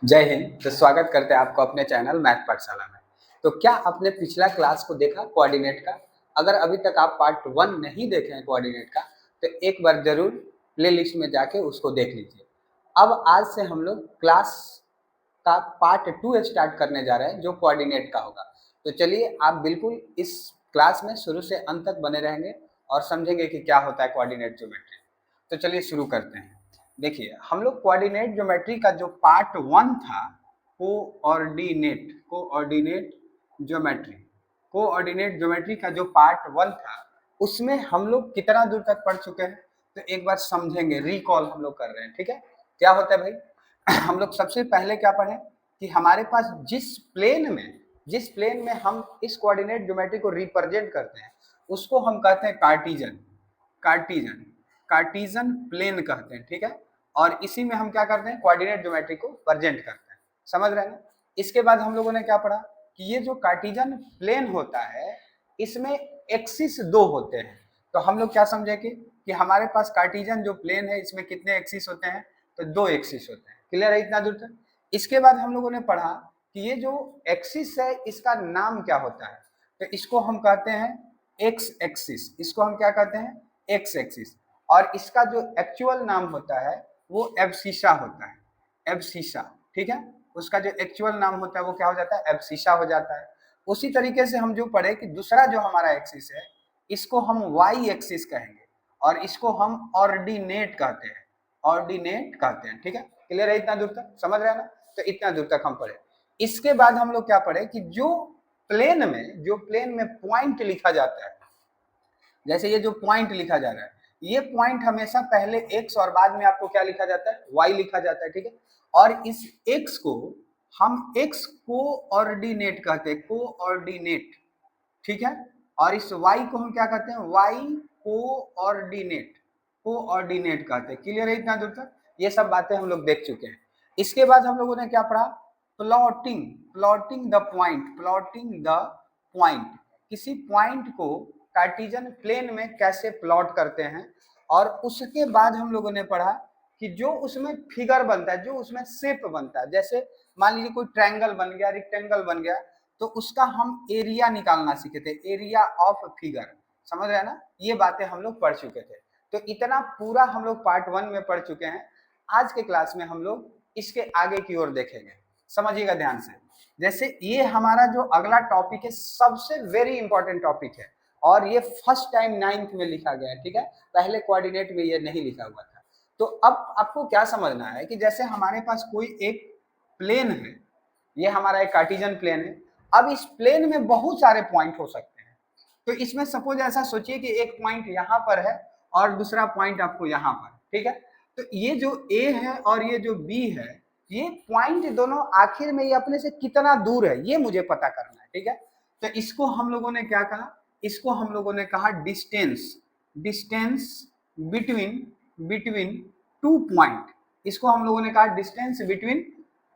जय हिंद। तो स्वागत करते हैं आपको अपने चैनल मैथ पाठशाला में। तो क्या आपने पिछला क्लास को देखा कोऑर्डिनेट का? अगर अभी तक आप पार्ट 1 नहीं देखे हैं कोऑर्डिनेट का, तो एक बार जरूर प्लेलिस्ट में जाके उसको देख लीजिए। अब आज से हम लोग क्लास का पार्ट 2 स्टार्ट करने जा रहे हैं, जो कोऑर्डिनेट का होगा। तो चलिए, आप बिल्कुल इस क्लास में शुरू से अंत तक बने रहेंगे और समझेंगे कि क्या होता है कोऑर्डिनेट ज्योमेट्री। तो चलिए शुरू करते हैं। देखिए, हम लोग कोऑर्डिनेट ज्योमेट्री का जो पार्ट 1 था, कोऑर्डिनेट ज्योमेट्री कोऑर्डिनेट ज्योमेट्री का जो पार्ट 1 था, उसमें हम लोग कितना दूर तक पढ़ चुके हैं? तो एक बार समझेंगे, रिकॉल हम लोग कर रहे हैं। ठीक है, क्या होता है भाई? हम लोग सबसे पहले क्या पढ़े कि हमारे पास जिस प्लेन में हम इस कोऑर्डिनेट ज्योमेट्री को रिप्रेजेंट करते हैं, उसको हम कहते हैं कार्टिजन कार्टिजन कार्टिजन प्लेन कहते हैं। ठीक है, और इसी में हम क्या करते हैं, कोऑर्डिनेट ज्योमेट्री को प्रेजेंट करते हैं। समझ रहे हैं ना? इसके बाद हम लोगों ने क्या पढ़ा कि ये जो कार्टिजन प्लेन होता है, इसमें एक्सिस दो होते हैं। तो हम लोग क्या समझे कि हमारे पास कार्टिजन जो प्लेन है, इसमें कितने एक्सिस होते हैं? तो दो एक्सिस होते हैं। क्लियर है इतना दूर तक? इसके बाद हम लोगों ने पढ़ा कि ये जो एक्सिस है, इसका नाम क्या होता है? तो इसको हम कहते हैं एक्स एक्सिस। इसको हम क्या कहते हैं? X axis. और इसका जो एक्चुअल नाम होता है वो एब्सिसा होता है। एब्सिसा, ठीक है, उसका जो एक्चुअल नाम होता है वो क्या हो जाता है? एब्सिसा हो जाता है। उसी तरीके से हम जो पढ़े कि दूसरा जो हमारा एक्सिस है, इसको हम वाई एक्सिस कहेंगे और इसको हम ऑर्डिनेट कहते हैं। ऑर्डिनेट कहते हैं। ठीक है, क्लियर है इतना दूर तक? समझ रहे हैं ना? तो इतना दूर तक हम पढ़े। इसके बाद हम लोग क्या पढ़े कि जो प्लेन में पॉइंट लिखा जाता है, जैसे ये जो पॉइंट लिखा जा रहा है, ये पॉइंट हमेशा पहले एक्स और बाद में आपको क्या लिखा जाता है? वाई लिखा जाता है। ठीक है, और इस एक्स को हम एक्स कोऑर्डिनेट कहते हैं, कोऑर्डिनेट। ठीक है, और इस वाई को हम क्या कहते हैं? वाई कोऑर्डिनेट कोऑर्डिनेट कहते हैं। क्लियर है इतना दूर तक? ये सब बातें हम लोग देख चुके हैं। इसके बाद हम लोगों ने क्या पढ़ा? Plotting plotting the point. किसी पॉइंट को कार्टिजन प्लेन में कैसे प्लॉट करते हैं। और उसके बाद हम लोगों ने पढ़ा कि जो उसमें फिगर बनता है, जो उसमें शेप बनता है, जैसे मान लीजिए कोई ट्रायंगल बन गया, रेक्टेंगल बन गया, तो उसका हम एरिया निकालना सीखे थे, एरिया ऑफ फिगर। समझ रहे हैं ना? ये बातें हम लोग पढ़ चुके थे। तो इतना पूरा हम लोग पार्ट 1 में पढ़ चुके हैं। आज के क्लास में हम लोग इसके आगे की ओर देखेंगे। समझिएगा ध्यान से। जैसे ये हमारा जो अगला टॉपिक है, सबसे वेरी इंपॉर्टेंट टॉपिक है, और ये फर्स्ट टाइम 9th में लिखा गया है। ठीक है, पहले कोऑर्डिनेट में ये नहीं लिखा हुआ था। तो अब आपको क्या समझना है कि जैसे हमारे पास कोई एक प्लेन है, ये हमारा एक कार्टिजन प्लेन है। अब इस प्लेन में बहुत सारे पॉइंट हो सकते हैं। तो इसमें सपोज ऐसा सोचिए कि एक पॉइंट यहाँ पर है और दूसरा पॉइंट आपको यहाँ पर। ठीक है, तो ये जो ए है और ये जो बी है, ये पॉइंट दोनों आखिर में ये अपने से कितना दूर है, ये मुझे पता करना है। ठीक है, तो इसको हम लोगों ने क्या कहा? इसको हम लोगों ने कहा distance. Distance between between two point. इसको हम लोगों ने कहा डिस्टेंस बिटवीन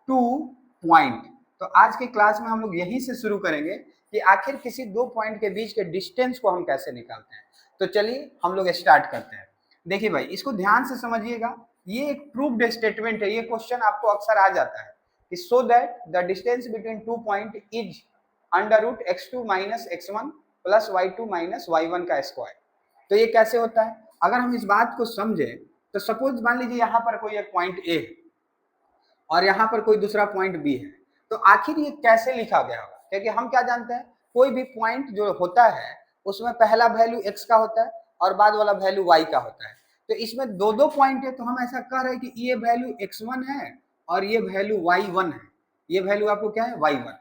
टू पॉइंट। तो आज के क्लास में हम लोग यहीं से शुरू करेंगे कि आखिर किसी दो पॉइंट के बीच के डिस्टेंस को हम कैसे निकालते हैं। तो चलिए हम लोग स्टार्ट करते हैं। देखिए भाई, इसको ध्यान से समझिएगा। ये एक प्रूफ्ड स्टेटमेंट है। ये क्वेश्चन आपको अक्सर आ जाता है कि so that the distance between two point is under root x2 minus x1 plus y2 minus y1 का स्क्वायर। तो ये कैसे होता है? अगर हम इस बात को समझे, तो सपोज मान लीजिए यहाँ पर कोई एक पॉइंट ए है और यहाँ पर कोई दूसरा पॉइंट बी है। तो आखिर ये कैसे लिखा गया होगा? क्योंकि हम क्या जानते हैं, कोई भी पॉइंट जो होता है उसमें पहला वैल्यू x का होता है और बाद वाला वैल्यू y का होता है। तो इसमें दो दो पॉइंट है, तो हम ऐसा कह रहे हैं कि ये वैल्यू x1 है और ये वैल्यू y1 है। ये वैल्यू आपको क्या है? y1।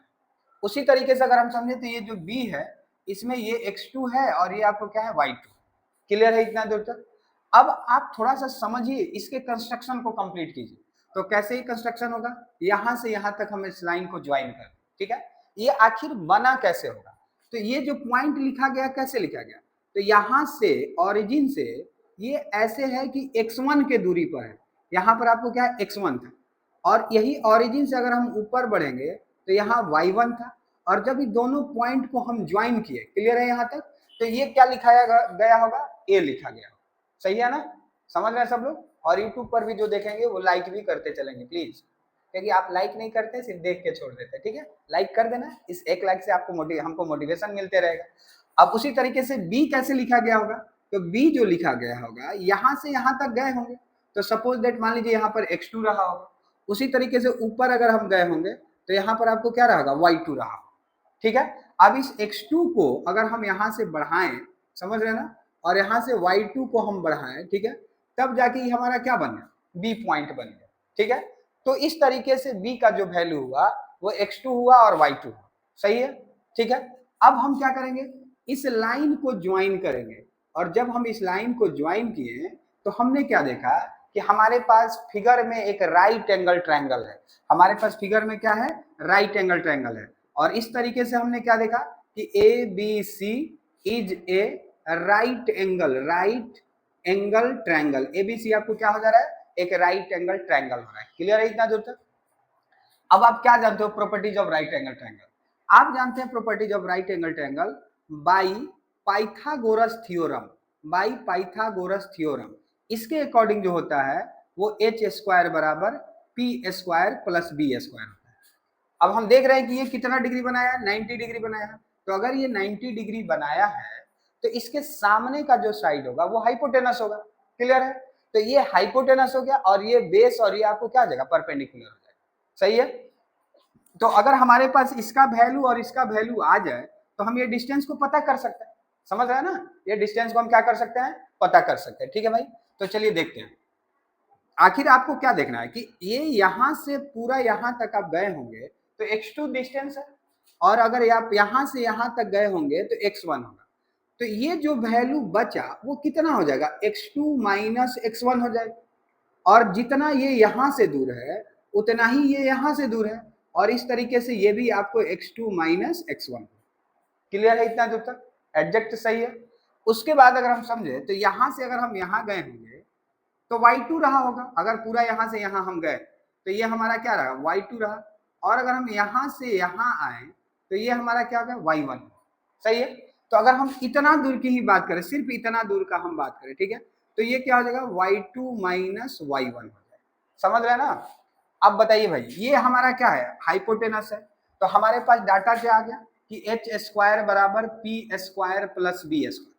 उसी तरीके से अगर हम समझे तो ये जो b है, इसमें ये x2 है और ये आपको क्या है? y2। क्लियर है इतना दूर तक? अब आप थोड़ा सा समझिए, इसके कंस्ट्रक्शन को कंप्लीट कीजिए। तो कैसे ही कंस्ट्रक्शन होगा? यहां से यहां तक हम इस लाइन को ज्वाइन कर, ठीक है, ये आखिर बना कैसे होगा? तो ये जो पॉइंट लिखा गया, कैसे लिखा गया? तो यहां से ओरिजिन से ये ऐसे है कि x1 के दूरी पर है। यहां पर आपको क्या है? x1 था, और यही ओरिजिन से अगर हम ऊपर बढ़ेंगे तो यहाँ y1 था, और जब ये दोनों पॉइंट को हम ज्वाइन किए, क्लियर है यहाँ तक, तो ये क्या लिखाया गया होगा? a लिखा गया होगा। सही है ना? समझ रहे हैं सब लोग? और यूट्यूब पर भी जो देखेंगे वो लाइक भी करते चलेंगे प्लीज। क्योंकि आप लाइक नहीं करते, सिर्फ देख के छोड़ देते, ठीक है। लाइक कर देना, इस एक लाइक से आपको हमको मोटिवेशन मिलते रहेगा। अब उसी तरीके से बी कैसे लिखा गया होगा, तो बी जो लिखा गया होगा यहाँ से यहाँ तक गए होंगे, तो सपोज दैट मान लीजिए यहाँ पर x2 रहा होगा, उसी तरीके से ऊपर अगर हम गए होंगे तो यहाँ पर आपको क्या रहेगा, y2 रहा, ठीक है। अब इस x2 को अगर हम यहाँ से बढ़ाएं, समझ रहे ना, और यहाँ से y2 को हम बढ़ाएं, ठीक है, तब जाके हमारा क्या बन गया, b पॉइंट बन गया, ठीक है। तो इस तरीके से b का जो वैल्यू हुआ वो x2 हुआ और y2 हुआ, सही है, ठीक है। अब हम क्या करेंगे, इस लाइन को ज्वाइन करेंगे, और जब हम इस लाइन को ज्वाइन किए तो हमने क्या देखा कि हमारे पास फिगर में एक राइट एंगल ट्रायंगल है, हमारे पास फिगर में क्या है, राइट एंगल ट्रायंगल है। और इस तरीके से हमने क्या देखा कि ABC is a right angle triangle, ABC आपको क्या हो जा रहा है, एक राइट एंगल ट्रायंगल हो रहा है। क्लियर है इतना दूर तक? अब आप क्या जानते हो properties of right angle triangle, आप जानते हैं properties of right angle triangle by Pythagoras theorem. इसके अकॉर्डिंग जो होता है वो h स्क्वायर बराबर p square plus b square होता है। अब हम देख रहे हैं कि ये कितना डिग्री बनाया है, 90 डिग्री बनाया है। तो अगर ये 90 डिग्री बनाया है तो इसके सामने का जो साइड होगा वो हाइपोटेनस होगा। क्लियर है? तो ये हाइपोटेनस हो गया और ये बेस, और ये आपको क्या हो जाएगा, परपेंडिकुलर हो जाएगा। सही है? तो अगर हमारे पास इसका वैल्यू और इसका वैल्यू आ जाए तो हम ये डिस्टेंस को पता कर सकते हैं। समझ रहे हैं ना? ये डिस्टेंस को हम क्या कर सकते हैं, पता कर सकते हैं। ठीक है भाई, तो चलिए देखते हैं। आखिर आपको क्या देखना है कि ये यहां से पूरा यहां तक आप गए होंगे तो x2 डिस्टेंस है, और अगर आप यहां से यहां तक गए होंगे तो x1 होगा। तो ये जो वैल्यू बचा वो कितना हो जाएगा, x2 माइनस x1 हो जाएगा। और जितना ये यहां से दूर है उतना ही ये यहां से दूर है, और इस तरीके से ये भी आपको x2 माइनस x1। क्लियर है इतना दूर तक? एडजेक्ट सही है। उसके बाद अगर हम समझे तो यहां से अगर हम यहां गए होंगे तो y2 रहा होगा, अगर पूरा यहां से यहां हम गए तो ये हमारा क्या रहा, y2 रहा। और अगर हम यहां से यहां आए तो ये हमारा क्या होगा, y1। सही है? तो अगर हम इतना दूर की ही बात करें, सिर्फ इतना दूर का हम बात करें, ठीक है, तो ये क्या हो जाएगा, y2 माइनस y1 हो जाएगा। समझ रहे हैं ना? अब बताइए भाई, ये हमारा क्या है, हाइपोटेनस है। तो हमारे पास डाटा क्या आ गया कि h स्क्वायर बराबर p square plus b square.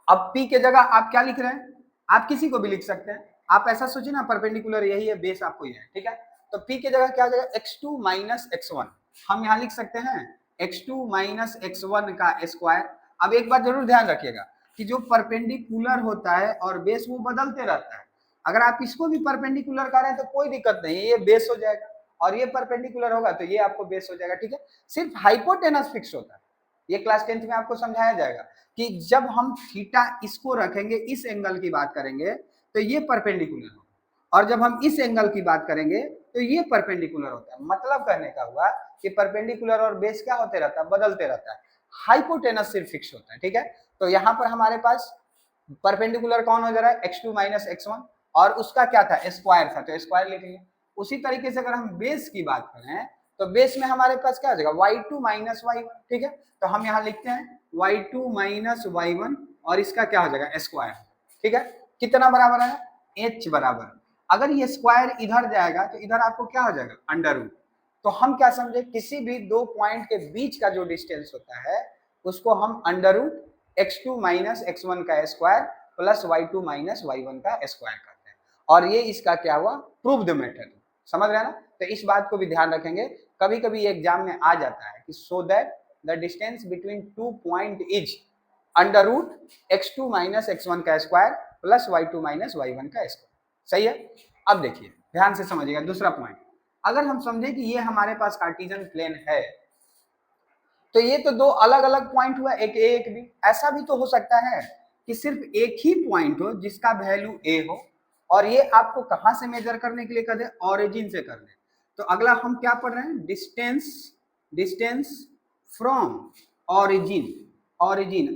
अब p के जगह आप क्या लिख रहे हैं, आप किसी को भी लिख सकते हैं। आप ऐसा सोचिए ना, परपेंडिकुलर यही है, बेस आपको ये है, ठीक है। तो p के जगह क्या आ जाएगा, x2 माइनस x1। हम यहाँ लिख सकते हैं x2 माइनस x1 का स्क्वायर। अब एक बात जरूर ध्यान रखिएगा कि जो परपेंडिकुलर होता है और बेस वो बदलते रहता है। अगर आप इसको भी परपेंडिकुलर कर रहे हैं तो कोई दिक्कत नहीं है, ये बेस हो जाएगा, और ये परपेंडिकुलर होगा तो ये आपको बेस हो जाएगा। ठीक है, सिर्फ हाइपोटेनस फिक्स होता है। ये क्लास 10th में आपको समझाया जाएगा कि जब हम थीटा इसको रखेंगे, इस एंगल की बात करेंगे तो ये परपेंडिकुलर होगा, और जब हम इस एंगल की बात करेंगे तो ये परपेंडिकुलर होता है। मतलब कहने का हुआ कि परपेंडिकुलर और बेस क्या होते रहता है, बदलते रहता है। हाइपोटेनस सिर्फ फिक्स होता है। ठीक है, तो यहाँ पर हमारे पास परपेंडिकुलर कौन हो जा रहा है, x2 माइनस x1, और उसका क्या था, स्क्वायर था, तो स्क्वायर लिख लिया। उसी तरीके से अगर हम बेस की बात करें तो बेस में हमारे पास क्या हो जाएगा, y2 माइनस y1। ठीक है, तो हम यहाँ लिखते हैं y2 माइनस y1, और इसका क्या हो जाएगा, स्क्वायर। ठीक है, कितना बराबर है, h बराबर, अगर ये स्क्वायर इधर जाएगा तो इधर आपको क्या हो जाएगा, अंडर रूट। तो हम क्या समझे, किसी भी दो पॉइंट के बीच का जो डिस्टेंस होता है उसको हम under root x2 minus x1 का square plus y2 minus y1 का स्क्वायर करते हैं, और ये इसका क्या हुआ, प्रूव्ड मेथड। समझ रहे हैं ना? तो इस बात को भी ध्यान रखेंगे, कभी कभी एग्जाम में आ जाता है कि so that the distance between two point is under root x2 minus x1 का square plus y2 minus y1 का स्क्वायर। सही है? अब देखिए ध्यान से समझिएगा दूसरा पॉइंट। अगर हम समझे कि ये हमारे पास कार्टेशियन प्लेन है तो ये तो दो अलग अलग पॉइंट हुआ, एक ए एक बी। ऐसा भी तो हो सकता है कि सिर्फ एक ही पॉइंट हो जिसका वैल्यू ए हो, और ये आपको कहां से मेजर करने के लिए कर दे, ऑरिजिन से कर दे। तो अगला हम क्या पढ़ रहे हैं, डिस्टेंस फ्रॉम ऑरिजिन।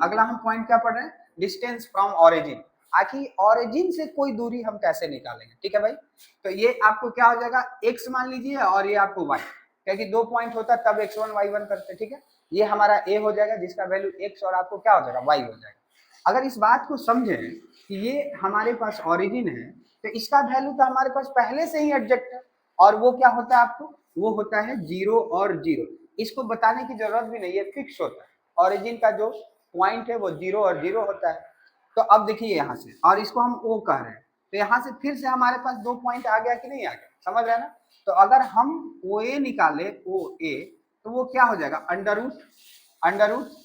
अगला हम पॉइंट क्या पढ़ रहे हैं, डिस्टेंस फ्रॉम ऑरिजिन। आखिर ऑरिजिन से कोई दूरी हम कैसे निकालेंगे। ठीक है भाई, तो ये आपको क्या हो जाएगा, एक्स मान लीजिए और ये आपको वाई, क्योंकि दो पॉइंट होता तब x1 y1 करते। ठीक है, ये हमारा a हो जाएगा जिसका वैल्यू x, और आपको क्या हो जाएगा, y हो जाएगा। अगर इस बात को समझें कि ये हमारे पास ऑरिजिन है तो इसका वैल्यू तो हमारे पास पहले से ही एडजेक्ट है, और वो क्या होता है आपको, वो होता है 0 और 0। इसको बताने की जरूरत भी नहीं है, फिक्स होता है। ओरिजिन का जो पॉइंट है वो 0 और 0 होता है। तो अब देखिए यहाँ से, और इसको हम ओ कह रहे हैं, तो यहाँ से फिर से हमारे पास 2 पॉइंट आ गया कि नहीं आ गया, समझ रहे हैं ना। तो अगर हम ओ ए निकाले, ओ ए, तो वो क्या हो जाएगा, under root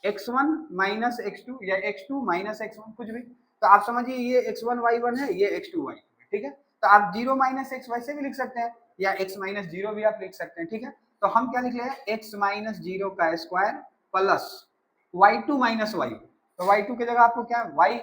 x1 minus x2 या x2 माइनस x1, कुछ भी। तो आप समझिए ये x1 y1 है, ये x2 y2 है, ठीक है। तो आप 0 माइनस x वैसे भी लिख सकते हैं, या x माइनस 0 भी आप लिख सकते हैं, ठीक है। तो हम क्या लिख रहे हैं, x माइनस 0 का square plus y2 minus y, तो y2 की जगह आपको क्या है, y,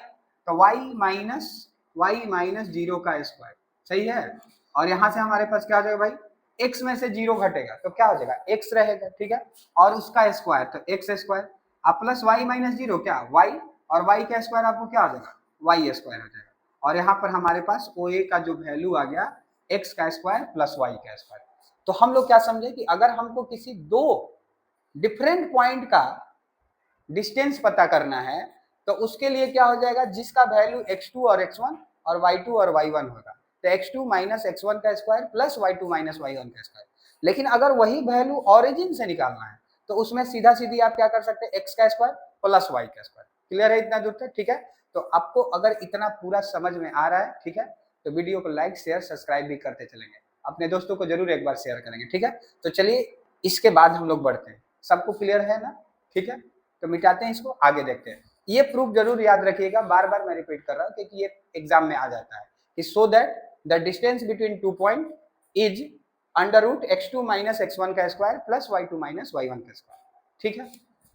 तो y माइनस 0 का स्क्वायर, सही है। और यहाँ से हमारे पास क्या आ जाएगा भाई, x में से 0 घटेगा तो क्या हो जाएगा, x रहेगा, ठीक है। और उसका स्क्वायर तो x स्क्वायर, अब प्लस y माइनस 0 क्या, y, और y का स्क्वायर आपको क्या हो जाएगा, y स्क्वायर हो जाएगा। और यहाँ पर हमारे पास OA का जो वैल्यू आ गया, x का स्क्वायर प्लस y का स्क्वायर। तो हम लोग क्या समझे कि अगर हमको किसी दो डिफरेंट पॉइंट का डिस्टेंस पता करना है, तो उसके लिए क्या हो जाएगा, जिसका वैल्यू x2 और x1 और y2 और y1 होगा, तो x2 माइनस x1 का square plus y2 minus y1 का स्क्वायर। लेकिन अगर वही वैल्यू ओरिजिन से निकालना है, तो उसमें सीधा सीधी आप क्या कर सकते हैं, x का स्क्वायर प्लस y का स्क्वायर। क्लियर है इतना दूर तक, ठीक है। तो आपको अगर इतना पूरा समझ में आ रहा है, ठीक है, तो वीडियो को लाइक शेयर सब्सक्राइब भी करते चलेंगे, अपने दोस्तों को जरूर एक बार शेयर करेंगे, ठीक है। तो चलिए इसके बाद हम लोग बढ़ते हैं, सबको क्लियर है ना, ठीक है। तो मिटाते हैं इसको, आगे देखते हैं। ये प्रूफ जरूर याद रखिएगा, बार बार मैं रिपीट कर रहा हूँ क्योंकि ये एग्जाम में आ जाता है कि so that the distance between 2 point is under root x2 minus x1 का square plus y2 minus y1 का स्क्वायर, ठीक है।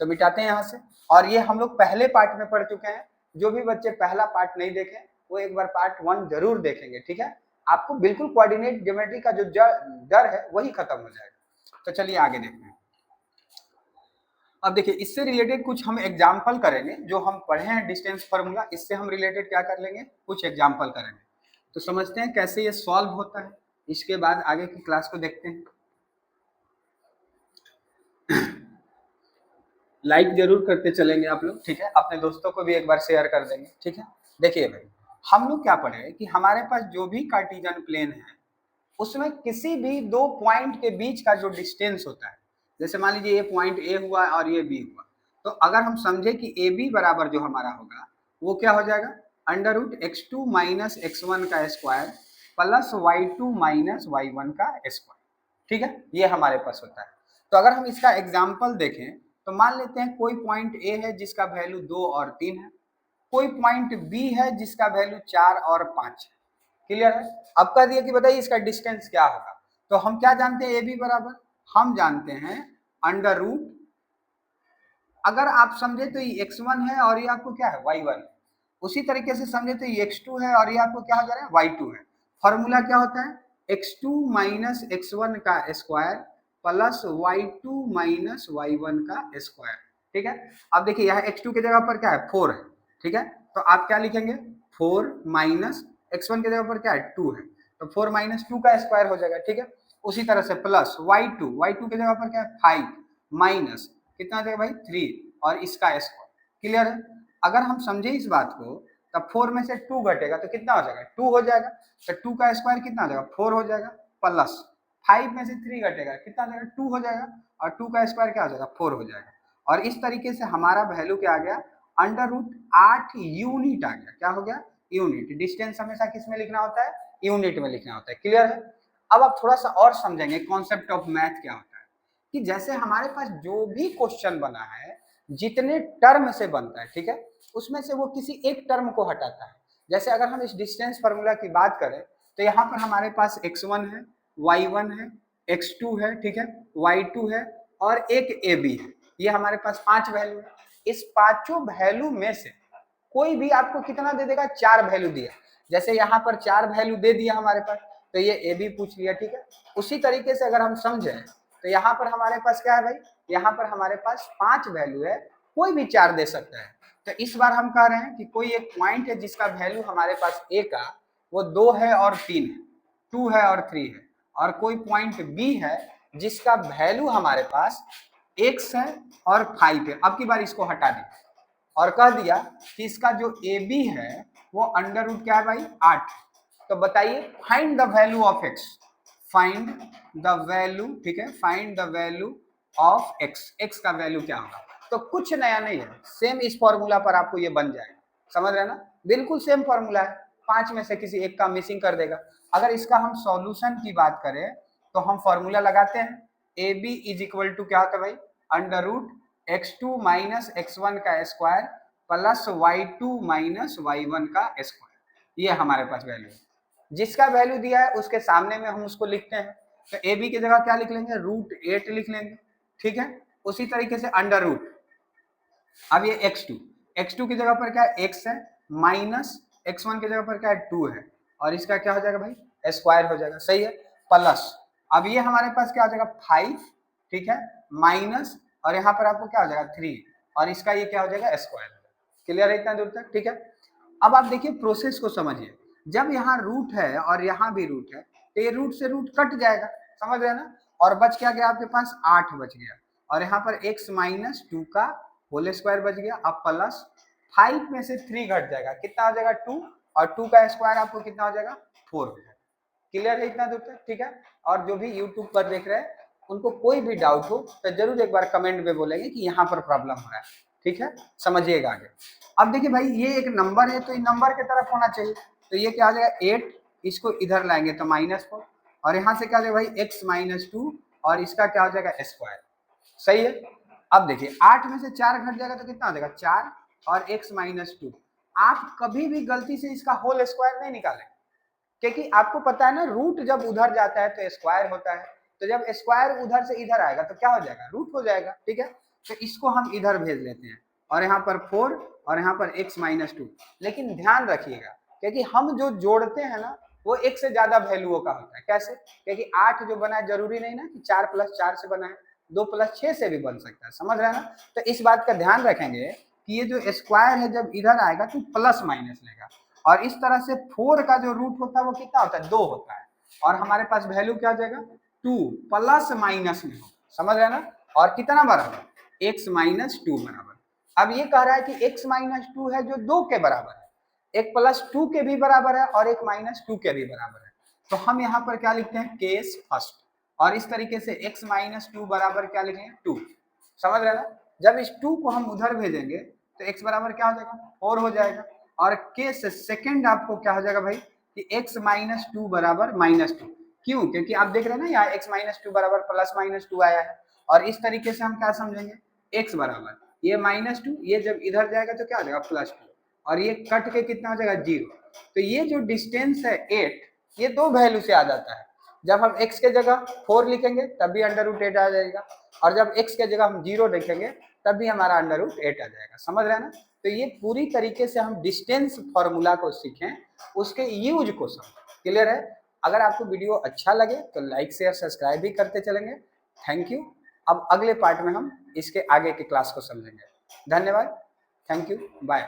तो मिटाते हैं यहाँ से, और ये हम लोग पहले पार्ट में पढ़ चुके हैं। जो भी बच्चे पहला पार्ट नहीं देखे वो एक बार पार्ट 1 जरूर देखेंगे, ठीक है। आपको बिल्कुल कोऑर्डिनेट ज्योमेट्री का जो डर है वही खत्म हो जाएगा। तो चलिए आगे देखते हैं। अब देखिए इससे रिलेटेड कुछ हम एग्जाम्पल करेंगे, जो हम पढ़े हैं डिस्टेंस फार्मूला, इससे हम रिलेटेड क्या कर लेंगे, कुछ एग्जाम्पल करेंगे। तो समझते हैं कैसे ये सॉल्व होता है, इसके बाद आगे की क्लास को देखते हैं। लाइक जरूर करते चलेंगे आप लोग, ठीक है, अपने दोस्तों को भी एक बार शेयर कर देंगे, ठीक है। देखिए भाई, हम लोग क्या पढ़े कि हमारे पास जो भी कार्टेशियन प्लेन है, उसमें किसी भी दो पॉइंट के बीच का जो डिस्टेंस होता है, जैसे मान लीजिए ये पॉइंट ए हुआ और ये बी हुआ, तो अगर हम समझे कि ए बी बराबर जो हमारा होगा वो क्या हो जाएगा, under root x2 minus x1 का square plus y2 minus y1 का स्क्वायर, ठीक है, ये हमारे पास होता है। तो अगर हम इसका एग्जाम्पल देखें, तो मान लेते हैं कोई पॉइंट ए है जिसका वैल्यू 2 और 3 है, कोई पॉइंट बी है जिसका वैल्यू 4 और 5 है। क्लियर है। अब कह दिया कि बताइए इसका डिस्टेंस क्या होगा, तो हम क्या जानते हैं, ए बी बराबर हम जानते हैं अंडर रूट, अगर आप समझे तो ये x1 है और ये आपको क्या है y1 है, उसी तरीके से समझे तो ये x2 है और ये आपको क्या हो जा रहा है y2 है। फॉर्मूला क्या होता है, x2 माइनस x1 का square plus y2 minus y1 का स्क्वायर, ठीक है। अब देखिए यहाँ x2 की जगह पर क्या है 4 है, ठीक है, तो आप क्या लिखेंगे 4 माइनस x1 की जगह पर क्या है 2 है, तो 4 माइनस 2 का स्क्वायर हो जाएगा, ठीक है। उसी तरह से प्लस y2 की जगह पर क्या है 5 माइनस कितना देगा भाई 3 और इसका स्क्वायर। क्लियर है। अगर हम समझे इस बात को, तब 4 में से 2 घटेगा तो कितना हो जाएगा 2 हो जाएगा, तो 2 का स्क्वायर कितना हो जाएगा 4 हो जाएगा, प्लस 5 में से 3 घटेगा कितना हो जाएगा 2 हो जाएगा, और 2 का स्क्वायर क्या हो जाएगा 4 हो जाएगा। और इस तरीके से हमारा वैल्यू क्या आ गया, अंडर रूट 8 यूनिट आ गया। क्या हो गया, यूनिट। डिस्टेंस हमेशा किस में लिखना होता है, यूनिट में लिखना होता है। क्लियर है। अब आप थोड़ा सा और समझेंगे कॉन्सेप्ट ऑफ मैथ क्या होता है, कि जैसे हमारे पास जो भी क्वेश्चन बना है जितने टर्म से बनता है, ठीक है, उसमें से वो किसी एक टर्म को हटाता है। जैसे अगर हम इस डिस्टेंस फार्मूला की बात करें, तो यहाँ पर हमारे पास x1 है, y1 है, x2 है, ठीक है, y2 है और एक ab है। ये हमारे पास 5 वैल्यू है। इस पांचों वैल्यू में से कोई भी आपको कितना दे देगा, 4 वैल्यू दिया। जैसे यहाँ पर 4 वैल्यू दे दिया हमारे पास, तो ये ab पूछ लिया, ठीक है। उसी तरीके से अगर हम समझें तो यहाँ पर हमारे पास क्या है भाई, यहाँ पर हमारे पास 5 वैल्यू है, कोई भी 4 दे सकता है। तो इस बार हम कह रहे हैं कि कोई एक पॉइंट है जिसका वैल्यू हमारे पास ए का वो 2 है और 3 है, 2 है और 3 है, और कोई पॉइंट बी है जिसका वैल्यू हमारे पास x है और 5 है। अब की बार इसको हटा दें और कह दिया कि इसका जो ए बी है वो अंडर रूट क्या है भाई 8। तो बताइए find the value of x, find the value, ठीक है, find the value of x, x का वैल्यू क्या होगा। तो कुछ नया नहीं है, सेम इस फॉर्मूला पर आपको ये बन जाएगा, समझ रहे हैं ना, बिल्कुल सेम फॉर्मूला है, 5 में से किसी एक का मिसिंग कर देगा। अगर इसका हम सॉल्यूशन की बात करें तो हम फॉर्मूला लगाते हैं, A B is equal to क्या होता है भाई, under root x2 minus x1 का square plus y2 minus y1 का स्क्वायर। ये हमारे पास वैल्यू है, जिसका वैल्यू दिया है उसके सामने में हम उसको लिखते हैं। तो ए बी की जगह क्या लिख लेंगे, √8 लिख लेंगे, ठीक है। उसी तरीके से अंडर रूट, अब ये x2 की जगह पर क्या है x है, माइनस x1 की जगह पर क्या है 2 है, और इसका क्या हो जाएगा भाई, स्क्वायर हो जाएगा, सही है, प्लस अब ये हमारे पास क्या हो जाएगा 5, ठीक है, माइनस और यहाँ पर आपको क्या हो जाएगा 3, और इसका ये क्या हो जाएगा स्क्वायर। क्लियर है इतना दूर तक, ठीक है। अब आप देखिए प्रोसेस को समझिए, जब यहाँ रूट है और यहाँ भी रूट है तो ये रूट से रूट कट जाएगा, समझ रहे हैं ना, और बच क्या गया आपके पास 8 बच गया, और यहाँ पर x माइनस 2 का होल स्क्वायर बच गया, अब प्लस 5 में से 3 घट जाएगा, कितना हो जाएगा 2, और 2 का स्क्वायर आपको कितना हो जाएगा 4 हो जाएगा। क्लियर है इतना दूर तक, ठीक है। और जो भी यूट्यूब पर देख रहे हैं उनको कोई भी डाउट हो तो जरूर एक बार कमेंट में बोलेंगे कि यहाँ पर प्रॉब्लम हो रहा है, ठीक है, समझिएगा आगे। अब देखिए भाई ये एक नंबर है तो ये नंबर की तरफ होना चाहिए, तो ये क्या हो जाएगा 8, इसको इधर लाएंगे तो -4, और यहाँ से क्या हो जाएगा भाई x माइनस 2, और इसका क्या हो जाएगा स्क्वायर, सही है। अब देखिए 8 में से 4 घट जाएगा तो कितना हो जाएगा 4, और x माइनस 2, आप कभी भी गलती से इसका होल स्क्वायर नहीं निकालें, क्योंकि आपको पता है ना रूट जब उधर जाता है तो स्क्वायर होता है, तो जब स्क्वायर उधर से इधर आएगा तो क्या हो जाएगा रूट हो जाएगा, ठीक है। तो इसको हम इधर भेज लेते हैं, और यहाँ पर 4 और यहाँ पर x माइनस 2, लेकिन ध्यान रखिएगा क्योंकि हम जो जोड़ते हैं ना वो एक से ज्यादा वैल्यूओं का होता है, कैसे, क्योंकि 8 जो बना है जरूरी नहीं ना कि 4 + 4 से बना है, 2 + 6 से भी बन सकता है, समझ रहे हैं ना। तो इस बात का ध्यान रखेंगे कि ये जो स्क्वायर है जब इधर आएगा तो प्लस माइनस लेगा, और इस तरह से 4 का जो रूट होता है वो कितना होता है 2 होता है, और हमारे पास वैल्यू क्या हो जाएगा 2 प्लस माइनस में हो, समझ रहे हैं ना, और कितना बराबर x माइनस 2 बराबर। अब ये कह रहा है कि x माइनस 2 है जो 2 के बराबर है, एक प्लस 2 के भी बराबर है और एक माइनस 2 के भी बराबर है, तो हम यहाँ पर क्या लिखते हैं केस फर्स्ट, और इस तरीके से x माइनस 2 बराबर क्या लिखेंगे 2, समझ रहे हैं ना। जब इस 2 को हम उधर भेजेंगे तो x बराबर क्या हो जाएगा 4 हो जाएगा, और केस सेकंड आपको क्या हो जाएगा भाई कि x माइनस 2 बराबर -2, क्यों, क्योंकि आप देख रहे हैं ना यहाँ x माइनस 2 बराबर प्लस माइनस 2 आया है, और इस तरीके से हम क्या समझेंगे x बराबर ये -2, ये जब इधर जाएगा तो क्या हो जाएगा +2, और ये कट के कितना हो जाएगा 0, तो ये जो डिस्टेंस है 8, ये 2 वैल्यू से आ जाता है, जब हम x के जगह 4 लिखेंगे तब भी √8 आ जाएगा, और जब x के जगह हम 0 लिखेंगे तब भी हमारा √8 आ जाएगा, समझ रहे हैं ना। तो ये पूरी तरीके से हम डिस्टेंस फॉर्मूला को सीखें, उसके यूज को समझें, क्लियर है। अगर आपको वीडियो अच्छा लगे तो लाइक शेयर सब्सक्राइब भी करते चलेंगे, थैंक यू। अब अगले पार्ट में हम इसके आगे के क्लास को समझेंगे, धन्यवाद, थैंक यू, बाय।